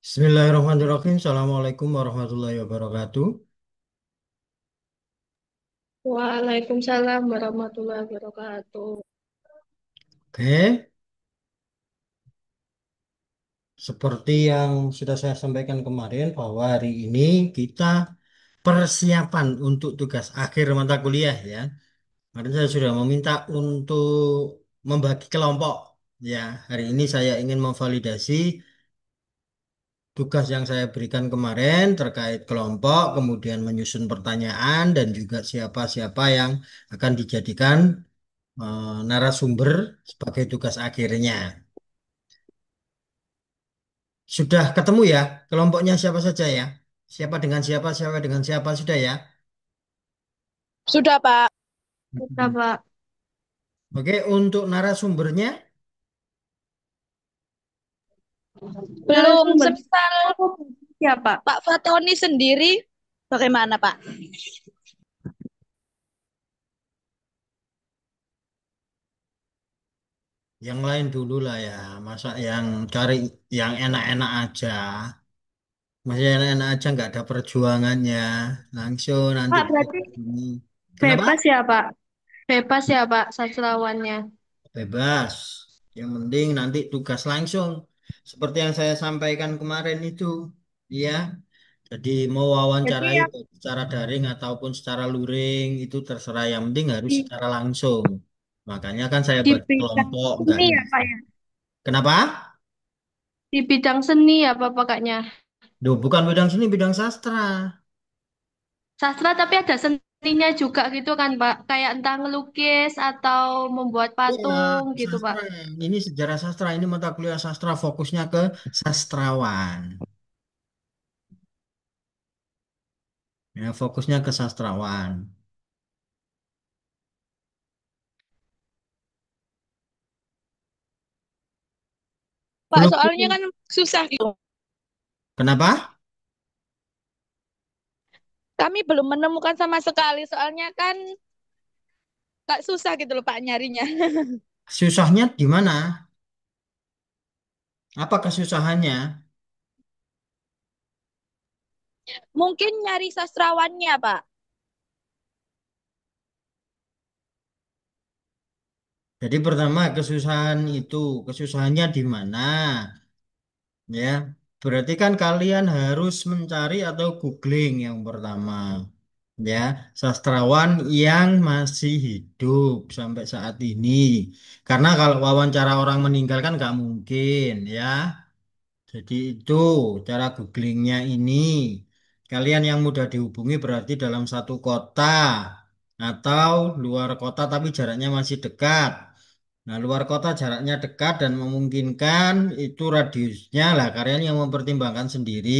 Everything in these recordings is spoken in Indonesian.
Bismillahirrahmanirrahim. Assalamualaikum warahmatullahi wabarakatuh. Waalaikumsalam warahmatullahi wabarakatuh. Oke, seperti yang sudah saya sampaikan kemarin bahwa hari ini kita persiapan untuk tugas akhir mata kuliah ya. Kemarin saya sudah meminta untuk membagi kelompok. Ya, hari ini saya ingin memvalidasi tugas yang saya berikan kemarin terkait kelompok, kemudian menyusun pertanyaan dan juga siapa-siapa yang akan dijadikan narasumber sebagai tugas akhirnya. Sudah ketemu ya kelompoknya siapa saja ya? Siapa dengan siapa, siapa dengan siapa sudah ya? Sudah, Pak. Sudah, Mm-mm. Pak. Oke, untuk narasumbernya, Belum narasumber semisal siapa? Pak Fatoni sendiri bagaimana, Pak? Yang lain dulu lah ya, masa yang cari yang enak-enak aja. Masih enak-enak aja nggak ada perjuangannya. Langsung nanti Pak, berarti ini. Kenapa? bebas ya, Pak? Bebas ya, Pak, sastrawannya. Bebas. Yang penting nanti tugas langsung. Seperti yang saya sampaikan kemarin itu. Ya, jadi mau Jadi wawancarai yang baik secara daring ataupun secara luring itu terserah. Yang penting harus di, secara langsung. Makanya kan saya di bagi bidang kelompok, enggak seni ya, bisa. Pak ya? Kenapa? Di bidang seni ya, Pak, pakainya. Duh, bukan bidang seni, bidang sastra. Sastra tapi ada seninya juga gitu kan, Pak? Kayak entah ngelukis atau membuat Iya, patung gitu, Pak. sastra. Ini sejarah sastra. Ini mata kuliah sastra fokusnya ke sastrawan. Ya, fokusnya ke sastrawan. Pak, Belum. soalnya kan susah gitu. Kenapa? Kami belum menemukan sama sekali, soalnya kan Kak susah gitu loh Pak nyarinya. Susahnya di mana? Apa kesusahannya? Mungkin nyari sastrawannya Pak. Jadi pertama kesusahan itu, kesusahannya di mana? Ya, berarti kan kalian harus mencari atau googling yang pertama. Ya, sastrawan yang masih hidup sampai saat ini. Karena kalau wawancara orang meninggal kan nggak mungkin, ya. Jadi itu cara googlingnya ini. Kalian yang mudah dihubungi berarti dalam satu kota atau luar kota tapi jaraknya masih dekat. Nah, luar kota jaraknya dekat dan memungkinkan itu radiusnya lah kalian yang mempertimbangkan sendiri.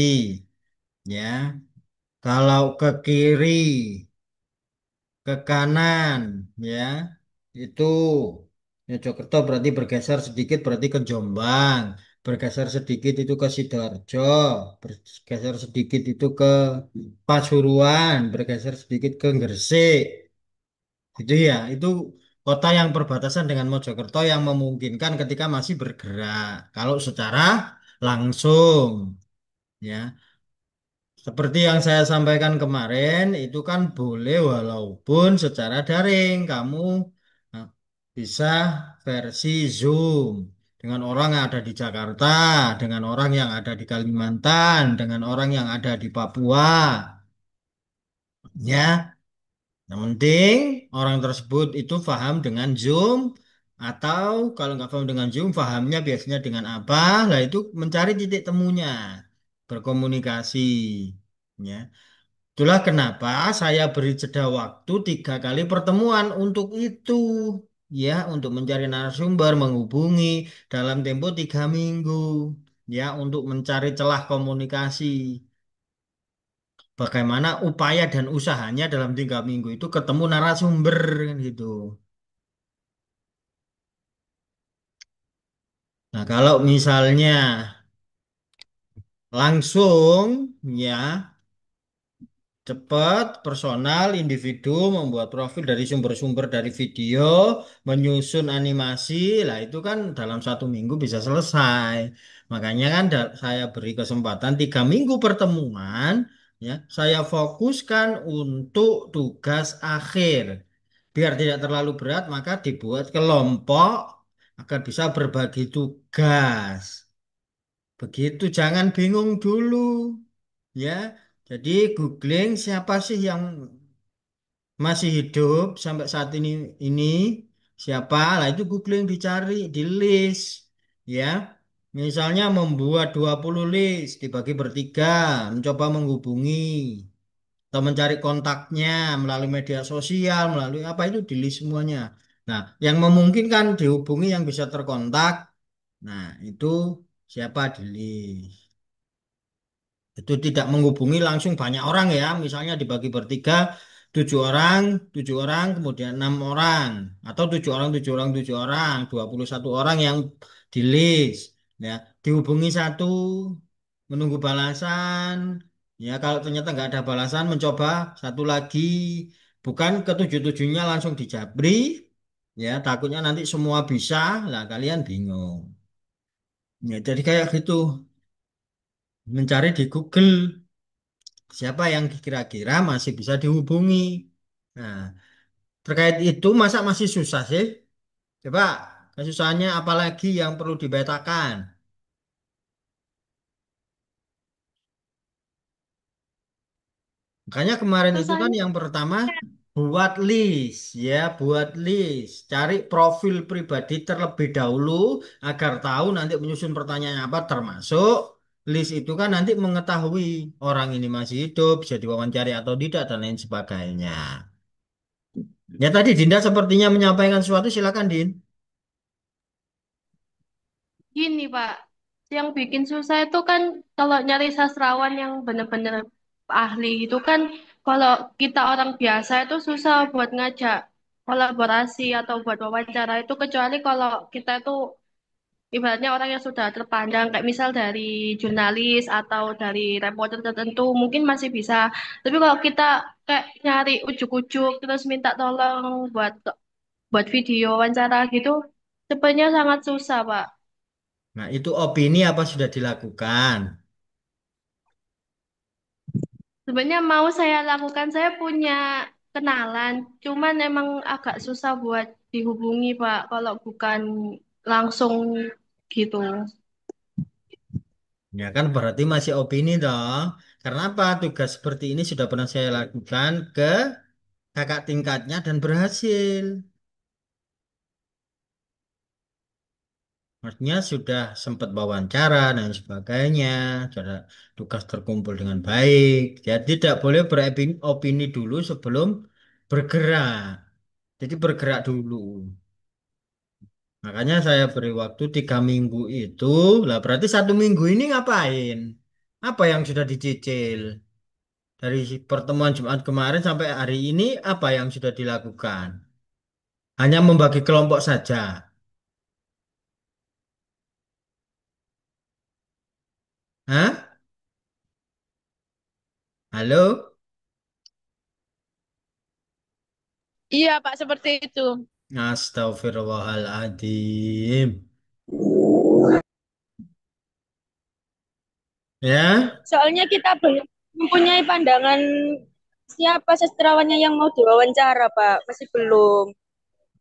Ya, kalau ke kiri, ke kanan, ya, itu Mojokerto berarti bergeser sedikit berarti ke Jombang, bergeser sedikit itu ke Sidoarjo, bergeser sedikit itu ke Pasuruan, bergeser sedikit ke Gresik. Itu ya, itu kota yang berbatasan dengan Mojokerto yang memungkinkan ketika masih bergerak. Kalau secara langsung, ya. Seperti yang saya sampaikan kemarin, itu kan boleh walaupun secara daring. Kamu nah, bisa versi Zoom dengan orang yang ada di Jakarta, dengan orang yang ada di Kalimantan, dengan orang yang ada di Papua. Ya, yang penting orang tersebut itu paham dengan Zoom atau kalau nggak paham dengan Zoom, pahamnya biasanya dengan apa? Lah itu mencari titik temunya, berkomunikasi. Ya. Itulah kenapa saya beri jeda waktu 3 kali pertemuan untuk itu. Ya, untuk mencari narasumber, menghubungi dalam tempo 3 minggu. Ya, untuk mencari celah komunikasi. Bagaimana upaya dan usahanya dalam 3 minggu itu ketemu narasumber kan gitu. Nah, kalau misalnya langsung, ya, cepat, personal, individu, membuat profil dari sumber-sumber dari video, menyusun animasi, lah itu kan dalam 1 minggu bisa selesai. Makanya kan saya beri kesempatan 3 minggu pertemuan, ya, saya fokuskan untuk tugas akhir. Biar tidak terlalu berat, maka dibuat kelompok agar bisa berbagi tugas. Begitu, jangan bingung dulu, ya. Jadi googling siapa sih yang masih hidup sampai saat ini siapa? Lah itu googling dicari di list, ya. Misalnya membuat 20 list dibagi bertiga, mencoba menghubungi atau mencari kontaknya melalui media sosial, melalui apa itu di list semuanya. Nah, yang memungkinkan dihubungi yang bisa terkontak, nah itu siapa di list. Itu tidak menghubungi langsung banyak orang ya. Misalnya dibagi bertiga, 7 orang, 7 orang, kemudian 6 orang, atau 7 orang, 7 orang, 7 orang, 21 orang yang di list. Ya, dihubungi satu, menunggu balasan. Ya, kalau ternyata nggak ada balasan, mencoba satu lagi. Bukan ketujuh-tujuhnya langsung dijabri. Ya, takutnya nanti semua bisa, lah kalian bingung. Ya, jadi kayak gitu, mencari di Google. Siapa yang kira-kira masih bisa dihubungi. Nah, terkait itu masa masih susah sih? Coba kesusahannya apalagi yang perlu dibetakan. Makanya kemarin itu kan Susahnya yang pertama buat list ya, buat list. Cari profil pribadi terlebih dahulu agar tahu nanti menyusun pertanyaan apa termasuk list itu kan nanti mengetahui orang ini masih hidup, bisa diwawancari atau tidak dan lain sebagainya. Ya tadi Dinda sepertinya menyampaikan sesuatu, silakan Din. gini, Pak. Yang bikin susah itu kan kalau nyari sastrawan yang benar-benar ahli itu kan kalau kita orang biasa itu susah buat ngajak kolaborasi atau buat wawancara itu kecuali kalau kita itu ibaratnya orang yang sudah terpandang kayak misal dari jurnalis atau dari reporter tertentu mungkin masih bisa. Tapi kalau kita kayak nyari ujuk-ujuk terus minta tolong buat video wawancara gitu, sebenarnya sangat susah, Pak. Nah, itu opini apa sudah dilakukan? Sebenarnya mau saya lakukan, saya punya kenalan, cuman emang agak susah buat dihubungi, Pak, kalau bukan langsung gitu. Ya kan berarti masih opini dong. Karena apa? Tugas seperti ini sudah pernah saya lakukan ke kakak tingkatnya dan berhasil. Maksudnya sudah sempat wawancara dan sebagainya. Sudah tugas terkumpul dengan baik. Jadi tidak boleh beropini dulu sebelum bergerak. Jadi bergerak dulu. Makanya saya beri waktu 3 minggu itu. Lah berarti 1 minggu ini ngapain? Apa yang sudah dicicil? Dari pertemuan Jumat kemarin sampai hari ini apa yang sudah dilakukan? Hanya membagi kelompok saja. Hah? Halo? Iya, Pak, seperti itu. Astagfirullahaladzim. Ya? Soalnya kita belum mempunyai pandangan siapa sastrawannya yang mau diwawancara, Pak. Masih belum.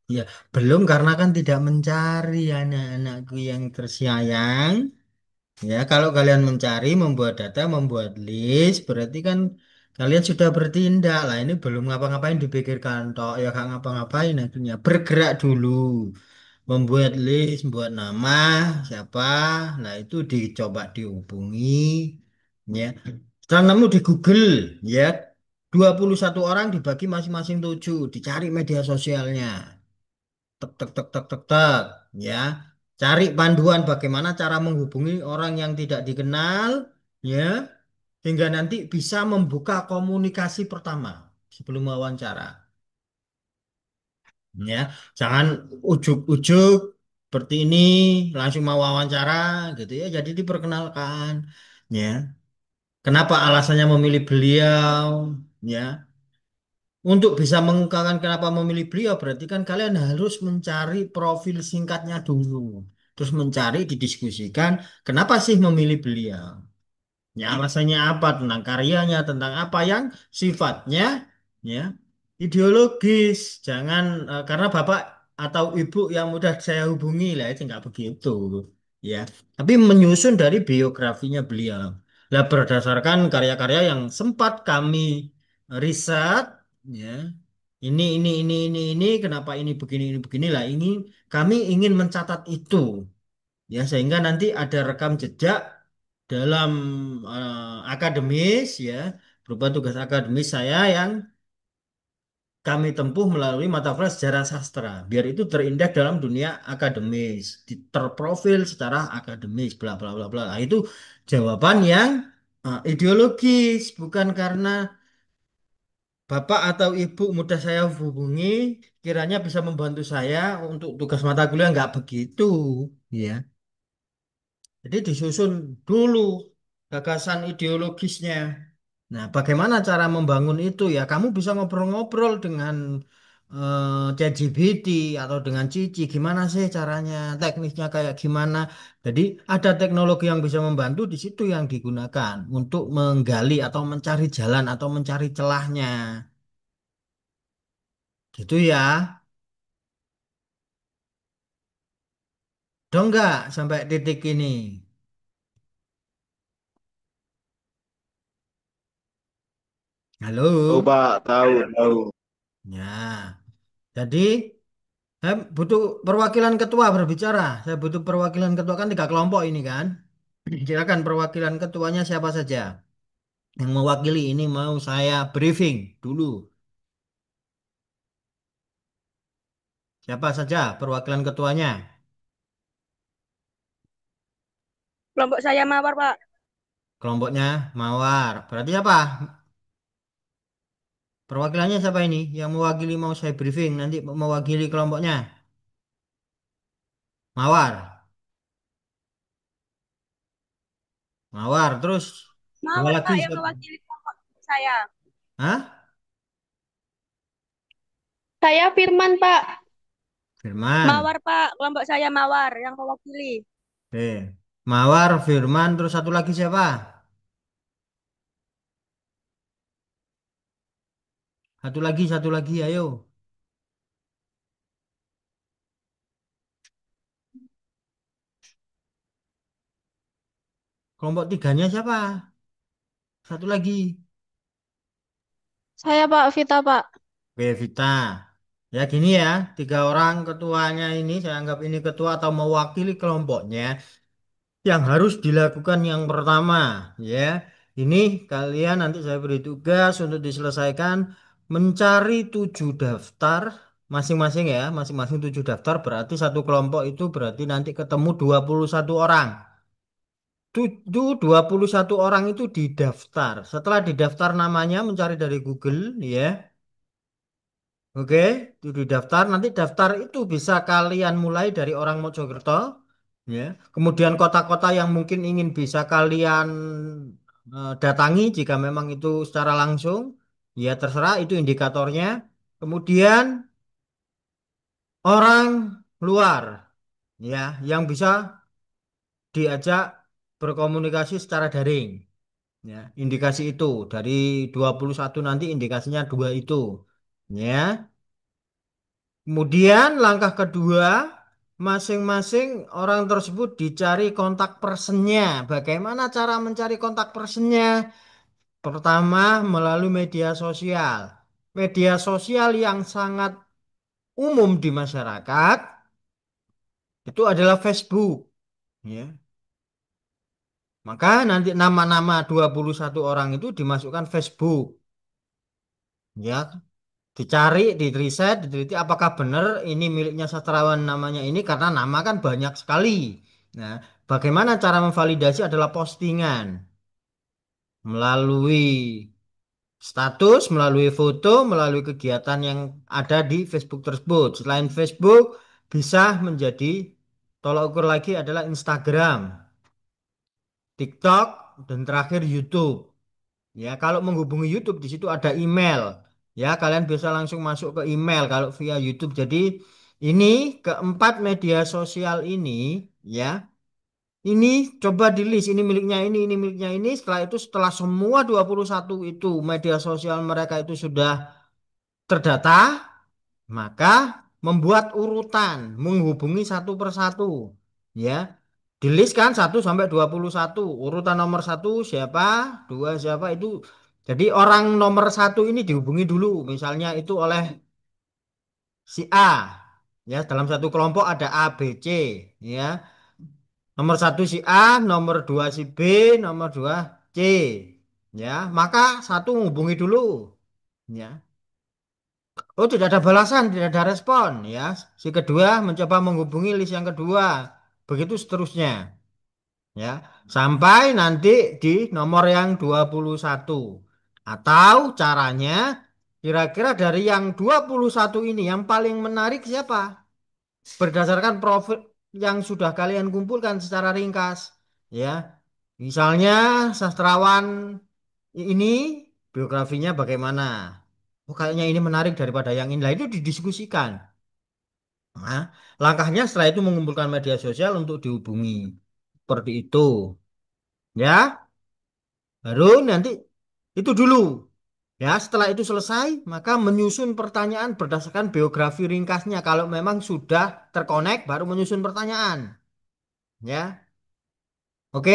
Ya, belum karena kan tidak mencari anak-anakku yang tersayang. Ya, kalau kalian mencari, membuat data, membuat list, berarti kan kalian sudah bertindak. Lah, ini belum ngapa-ngapain dipikirkan toh. Ya, gak ngapa-ngapain akhirnya. Bergerak dulu. Membuat list, membuat nama, siapa. Nah, itu dicoba dihubungi. Ya. Setelah nemu di Google, ya. 21 orang dibagi masing-masing 7. Dicari media sosialnya. Tek, tek, tek, tek, tek, tek. Ya. Cari panduan bagaimana cara menghubungi orang yang tidak dikenal. Ya. Hingga nanti bisa membuka komunikasi pertama sebelum wawancara. Ya, jangan ujuk-ujuk seperti ini langsung mau wawancara gitu ya. Jadi diperkenalkan, ya. Kenapa alasannya memilih beliau, ya. Untuk bisa mengungkapkan kenapa memilih beliau, berarti kan kalian harus mencari profil singkatnya dulu. Terus mencari, didiskusikan, kenapa sih memilih beliau? Ya, alasannya apa? Tentang karyanya, tentang apa yang sifatnya ya ideologis. Jangan karena bapak atau ibu yang mudah saya hubungi lah itu nggak begitu, ya. Tapi menyusun dari biografinya beliau. Lah berdasarkan karya-karya yang sempat kami riset, ya. Ini, kenapa ini begini lah. Ini kami ingin mencatat itu, ya, sehingga nanti ada rekam jejak dalam akademis, ya, berupa tugas akademis saya yang kami tempuh melalui mata kuliah sejarah sastra biar itu terindeks dalam dunia akademis, terprofil secara akademis, bla bla bla bla. Nah, itu jawaban yang ideologis, bukan karena bapak atau ibu mudah saya hubungi kiranya bisa membantu saya untuk tugas mata kuliah, nggak begitu, ya. Jadi disusun dulu gagasan ideologisnya. Nah, bagaimana cara membangun itu, ya? Kamu bisa ngobrol-ngobrol dengan ChatGPT atau dengan Cici. Gimana sih caranya, teknisnya kayak gimana? Jadi ada teknologi yang bisa membantu di situ yang digunakan untuk menggali atau mencari jalan atau mencari celahnya. Gitu ya. Dong nggak sampai titik ini? Tahu Halo? Pak, tahu, tahu. Ya. Jadi saya butuh perwakilan ketua berbicara. Saya butuh perwakilan ketua, kan tiga kelompok ini kan. Silakan perwakilan ketuanya siapa saja yang mewakili ini, mau saya briefing dulu. Siapa saja perwakilan ketuanya? Kelompok saya mawar, Pak. Kelompoknya Mawar. Berarti siapa? Perwakilannya siapa ini? Yang mewakili mau saya briefing nanti mewakili kelompoknya. Mawar. Mawar. Terus dua Mawar, lagi Pak, yang siapa? mewakili kelompok saya. Hah? Saya Firman, Pak. Firman. Mawar, Pak. Kelompok saya mawar yang mewakili. Oke. Mawar, Firman, terus satu lagi siapa? Satu lagi, ayo. Kelompok tiganya siapa? Satu lagi. Saya Pak Vita, Pak. Oke, Vita. Ya gini ya, tiga orang ketuanya ini saya anggap ini ketua atau mewakili kelompoknya. Yang harus dilakukan yang pertama, ya, ini kalian nanti saya beri tugas untuk diselesaikan mencari 7 daftar masing-masing, ya, masing-masing 7 daftar berarti satu kelompok itu berarti nanti ketemu 21 orang. 21 orang itu didaftar. Setelah didaftar namanya mencari dari Google, ya. Oke, itu didaftar. Nanti daftar itu bisa kalian mulai dari orang Mojokerto, ya. Kemudian kota-kota yang mungkin ingin bisa kalian datangi jika memang itu secara langsung, ya terserah itu indikatornya. Kemudian orang luar, ya, yang bisa diajak berkomunikasi secara daring. Ya, indikasi itu dari 21 nanti indikasinya dua itu. Ya. Kemudian langkah kedua, masing-masing orang tersebut dicari kontak personnya. Bagaimana cara mencari kontak personnya? Pertama, melalui media sosial. Media sosial yang sangat umum di masyarakat itu adalah Facebook. Ya. Maka nanti nama-nama 21 orang itu dimasukkan Facebook. Ya, dicari, diriset, diteliti apakah benar ini miliknya sastrawan namanya ini karena nama kan banyak sekali. Nah, bagaimana cara memvalidasi adalah postingan melalui status, melalui foto, melalui kegiatan yang ada di Facebook tersebut. Selain Facebook, bisa menjadi tolak ukur lagi adalah Instagram, TikTok, dan terakhir YouTube. Ya, kalau menghubungi YouTube di situ ada email. Ya, kalian bisa langsung masuk ke email kalau via YouTube. Jadi ini keempat media sosial ini ya. Ini coba di list ini miliknya ini miliknya ini. Setelah itu setelah semua 21 itu media sosial mereka itu sudah terdata, maka membuat urutan menghubungi satu persatu. Ya, di list kan 1 sampai 21. Urutan nomor satu siapa, dua siapa itu. Jadi orang nomor satu ini dihubungi dulu. Misalnya itu oleh si A. Ya, dalam satu kelompok ada A, B, C. Ya, nomor satu si A, nomor dua si B, nomor dua C. Ya, maka satu menghubungi dulu. Ya. Oh, tidak ada balasan, tidak ada respon. Ya, si kedua mencoba menghubungi list yang kedua. Begitu seterusnya. Ya, sampai nanti di nomor yang 21. Atau caranya kira-kira dari yang 21 ini yang paling menarik siapa? Berdasarkan profil yang sudah kalian kumpulkan secara ringkas. Ya, misalnya sastrawan ini biografinya bagaimana? Oh, kayaknya ini menarik daripada yang ini. Lah itu didiskusikan. Nah, langkahnya setelah itu mengumpulkan media sosial untuk dihubungi. Seperti itu. Ya, baru nanti itu dulu. Ya, setelah itu selesai, maka menyusun pertanyaan berdasarkan biografi ringkasnya. Kalau memang sudah terkonek, baru menyusun pertanyaan. Ya, oke.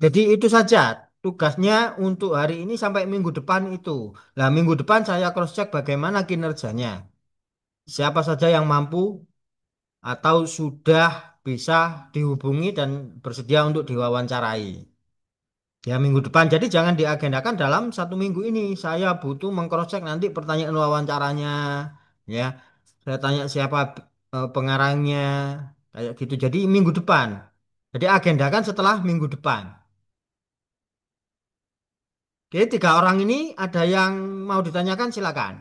Jadi itu saja tugasnya untuk hari ini sampai minggu depan itu. Nah, minggu depan saya cross check bagaimana kinerjanya. Siapa saja yang mampu atau sudah bisa dihubungi dan bersedia untuk diwawancarai. Ya minggu depan. Jadi jangan diagendakan dalam 1 minggu ini. Saya butuh mengcrosscheck nanti pertanyaan wawancaranya. Ya, saya tanya siapa pengarangnya. Kayak gitu. Jadi minggu depan. Jadi agendakan setelah minggu depan. Oke, 3 orang ini ada yang mau ditanyakan silakan.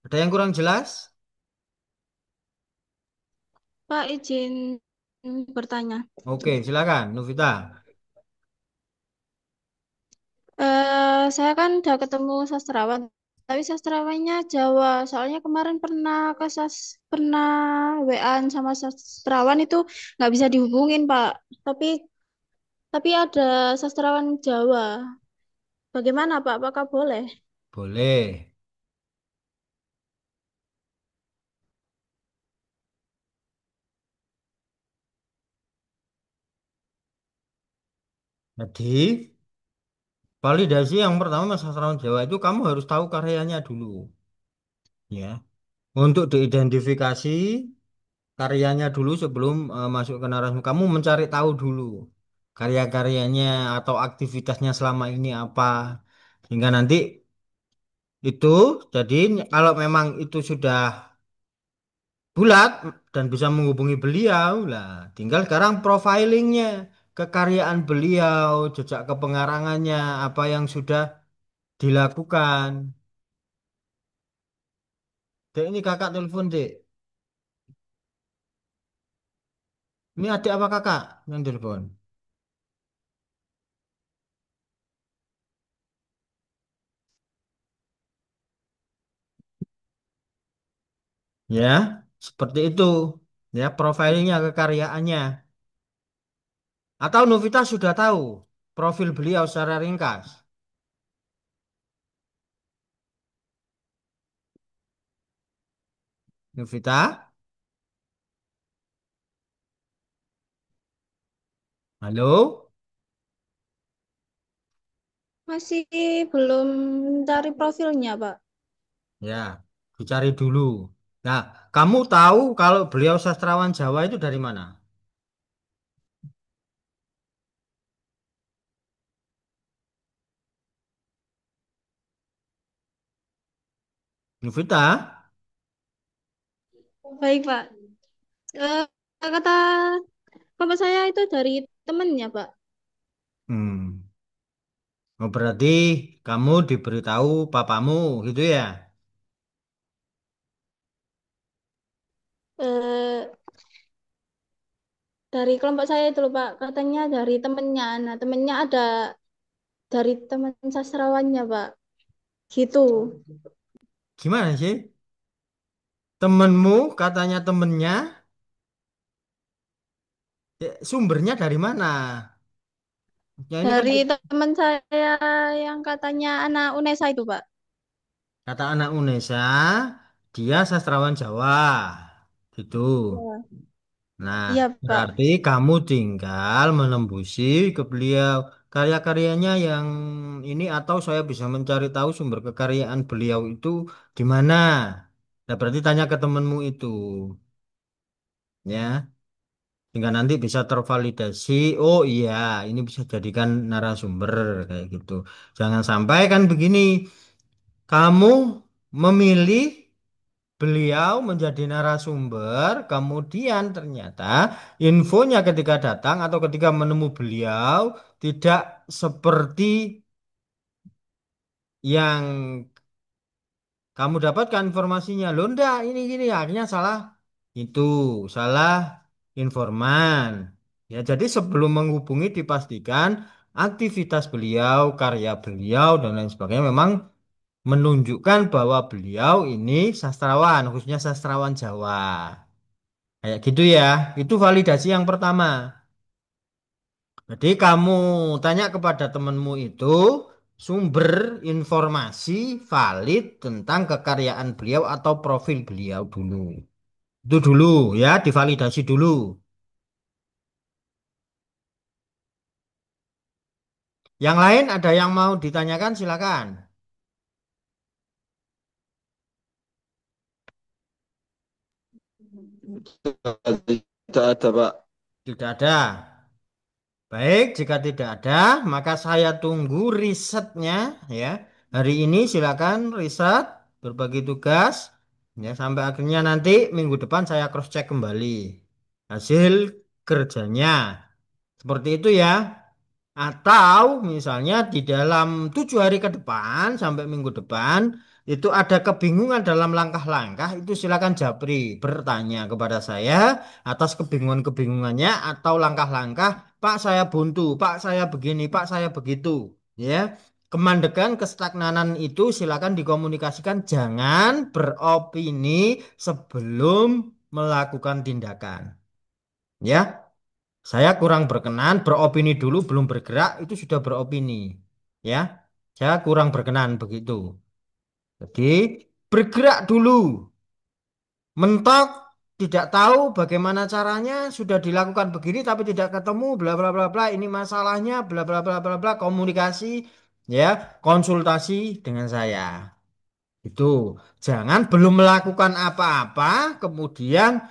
Ada yang kurang jelas? Pak, izin bertanya. Oke, silakan, Novita. Saya kan udah ketemu sastrawan, tapi sastrawannya Jawa. Soalnya kemarin pernah WA-an sama sastrawan itu nggak bisa dihubungin, Pak. Tapi tapi ada sastrawan Jawa. Bagaimana, Pak? Apakah boleh? Boleh. Jadi, validasi yang pertama sastrawan Jawa itu kamu harus tahu karyanya dulu. Ya. Untuk diidentifikasi karyanya dulu sebelum masuk ke narasum. Kamu mencari tahu dulu karya-karyanya atau aktivitasnya selama ini apa. Sehingga nanti itu, jadi kalau memang itu sudah bulat dan bisa menghubungi beliau, lah tinggal sekarang profilingnya, kekaryaan beliau, jejak kepengarangannya, apa yang sudah dilakukan. Dek, ini kakak telepon, Dek. Ini adik apa kakak yang telepon? Ya, seperti itu. Ya, profilnya, kekaryaannya. Atau Novita sudah tahu profil beliau secara ringkas. Novita, halo? Masih belum cari profilnya, Pak. Ya, dicari dulu. Nah, kamu tahu kalau beliau sastrawan Jawa itu dari mana? Novita? Baik, Pak. Eh, kata Bapak saya itu dari temennya, Pak. Hmm. Oh, berarti kamu diberitahu papamu gitu ya? Eh, dari kelompok saya itu loh Pak, katanya dari temennya. Nah, temennya ada dari teman sastrawannya Pak. Gitu. Gimana sih? Temenmu katanya temennya, sumbernya dari mana? Ya ini kan Dari teman saya yang katanya anak UNESA itu Pak. kata anak Unesa, dia sastrawan Jawa. Gitu. Ya. Nah, Iya Pak. berarti kamu tinggal menembusi ke beliau karya-karyanya yang ini atau saya bisa mencari tahu sumber kekaryaan beliau itu di mana. Nah, berarti tanya ke temenmu itu, ya. Sehingga nanti bisa tervalidasi. Oh iya, ini bisa jadikan narasumber kayak gitu. Jangan sampai kan begini, kamu memilih beliau menjadi narasumber, kemudian ternyata infonya ketika datang atau ketika menemu beliau tidak seperti yang kamu dapatkan informasinya. Loh enggak, ini gini akhirnya salah itu, salah informan. Ya, jadi sebelum menghubungi dipastikan aktivitas beliau, karya beliau dan lain sebagainya memang menunjukkan bahwa beliau ini sastrawan, khususnya sastrawan Jawa. Kayak gitu ya. Itu validasi yang pertama. Jadi kamu tanya kepada temanmu itu sumber informasi valid tentang kekaryaan beliau atau profil beliau dulu. Itu dulu ya, divalidasi dulu. Yang lain ada yang mau ditanyakan silakan. Tidak ada, Pak. Tidak ada. Baik, jika tidak ada, maka saya tunggu risetnya ya. Hari ini silakan riset, berbagi tugas ya sampai akhirnya nanti minggu depan saya cross check kembali hasil kerjanya. Seperti itu ya. Atau misalnya di dalam 7 hari ke depan sampai minggu depan itu ada kebingungan dalam langkah-langkah itu silakan Japri bertanya kepada saya atas kebingungan-kebingungannya atau langkah-langkah Pak saya buntu, Pak saya begini, Pak saya begitu ya. Kemandekan, kestagnanan itu silakan dikomunikasikan jangan beropini sebelum melakukan tindakan ya. Saya kurang berkenan, beropini dulu, belum bergerak, itu sudah beropini. Ya, saya kurang berkenan begitu. Jadi, bergerak dulu. Mentok, tidak tahu bagaimana caranya, sudah dilakukan begini tapi tidak ketemu, bla bla bla bla, ini masalahnya, bla bla bla bla bla, komunikasi, ya, konsultasi dengan saya. Itu jangan belum melakukan apa-apa, kemudian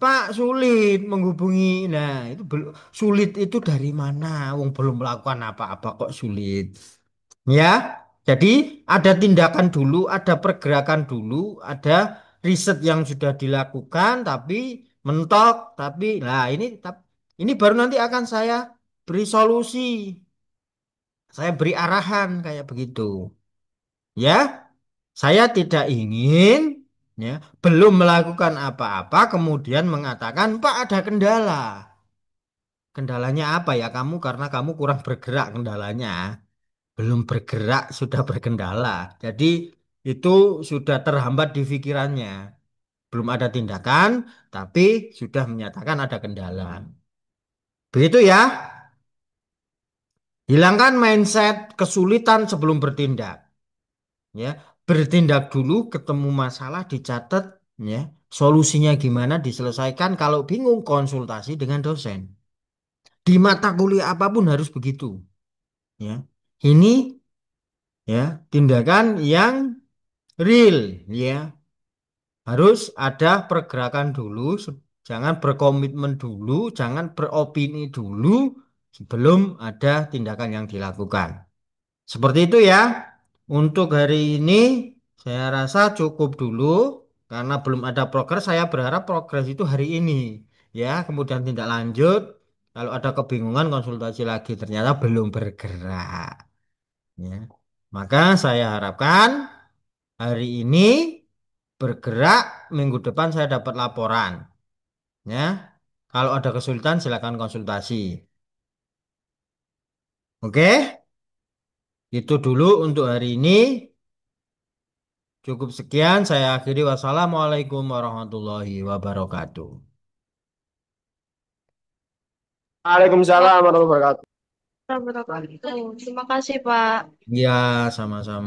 Pak sulit menghubungi. Nah, itu belum sulit itu dari mana? Wong belum melakukan apa-apa kok sulit. Ya, jadi ada tindakan dulu, ada pergerakan dulu, ada riset yang sudah dilakukan, tapi mentok, tapi nah ini baru nanti akan saya beri solusi, saya beri arahan kayak begitu. Ya. Saya tidak ingin ya, belum melakukan apa-apa kemudian mengatakan Pak ada kendala. Kendalanya apa ya kamu karena kamu kurang bergerak kendalanya. Belum bergerak sudah berkendala. Jadi itu sudah terhambat di pikirannya. Belum ada tindakan tapi sudah menyatakan ada kendala. Begitu ya. Hilangkan mindset kesulitan sebelum bertindak. Ya, bertindak dulu, ketemu masalah dicatat, ya, solusinya gimana diselesaikan. Kalau bingung konsultasi dengan dosen. Di mata kuliah apapun harus begitu, ya. Ini ya tindakan yang real, ya. Harus ada pergerakan dulu, jangan berkomitmen dulu, jangan beropini dulu sebelum ada tindakan yang dilakukan. Seperti itu ya. Untuk hari ini saya rasa cukup dulu karena belum ada progres. Saya berharap progres itu hari ini ya. Kemudian tindak lanjut. Kalau ada kebingungan konsultasi lagi ternyata belum bergerak ya. Maka saya harapkan hari ini bergerak minggu depan saya dapat laporan ya. Kalau ada kesulitan silakan konsultasi. Oke, itu dulu untuk hari ini. Cukup sekian, saya akhiri. Wassalamualaikum warahmatullahi wabarakatuh. Waalaikumsalam warahmatullahi wabarakatuh. Terima kasih, Pak. Ya, sama-sama.